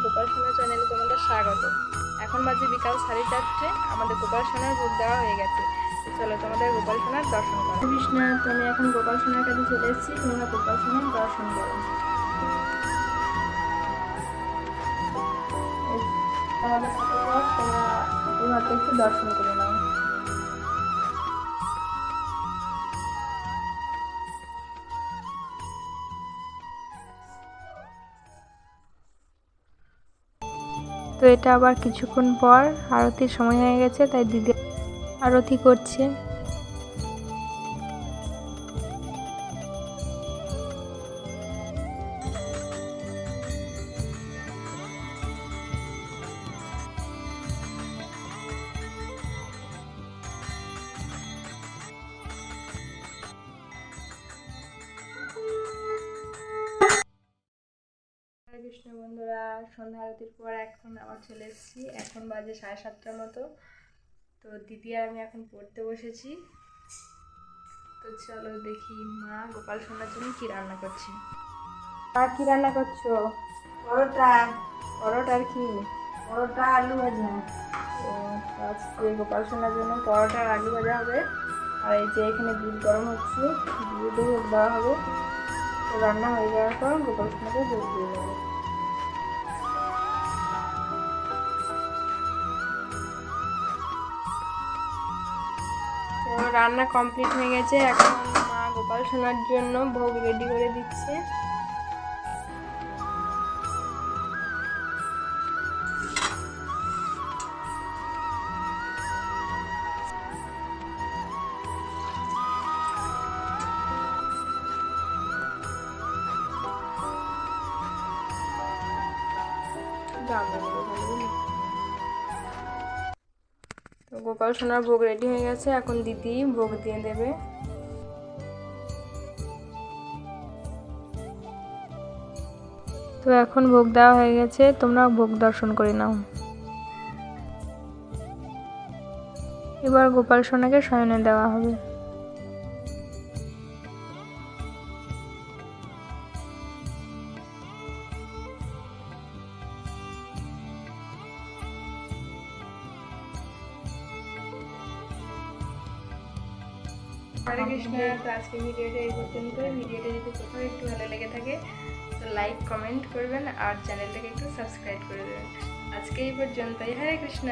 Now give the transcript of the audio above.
গোপাল সোনা চ্যানেলে তোমাদের স্বাগত। এখন বাজে বিকাল 4:30। আমাদের গোপাল সোনার ভোগ দেওয়া হয়ে গেছে। চলো তোমাদের গোপাল সোনার দর্শন করো। কৃষ্ণ, তুমি এখন গোপাল সোনার কাছে চলে এসেছি, তোমরা গোপাল সোনার দর্শন করো। তোমাদের তোমরা এইমাত্র একটু দর্শন করে নাও। তো এটা আবার কিছুক্ষণ পর আরতির সময় হয়ে গেছে, তাই দিদি আরতি করছে। হরে কৃষ্ণ বন্ধুরা, সন্ধ্যা আরতির পর এখন আবার চলে এসেছি। এখন বাজে 7:30টার মতো। তো দিদি আর আমি এখন পড়তে বসেছি। তো চলো দেখি মা গোপাল সোনার জন্য কি রান্না করছে। মা কি রান্না করছো? পরোটা। পরোটার কি? পরোটা আলু ভাজা। তো আজকে গোপাল সোনার জন্য পরোটা আর আলু ভাজা হবে। আর এই যে এখানে দুধ গরম হচ্ছে, দুধে ভোগ দেওয়া হবে। তো রান্না হয়ে যাওয়ার পর গোপাল সোনাকে ভোগ দিয়ে দেবো। তো রান্না কমপ্লিট হয়ে গেছে। এখন মা গোপাল সোনার জন্য ভোগ রেডি করে দিচ্ছে। তো গোপাল সোনার ভোগ রেডি হয়ে গেছে, এখন দিদি ভোগ দিয়ে দেবে। তো এখন ভোগ দেওয়া হয়ে গেছে, তোমরা ভোগ দর্শন করে নাও। এবার গোপাল সোনাকে শয়নে দেওয়া হবে। হরে কৃষ্ণ। তো আজকে ভিডিওটা এই পর্যন্ত। ভিডিওটা যদি কোথাও একটু ভালো লেগে থাকে তো লাইক কমেন্ট করবেন আর চ্যানেলটাকে একটু সাবস্ক্রাইব করে দেবেন। আজকে এই পর্যন্তই। হরে কৃষ্ণ।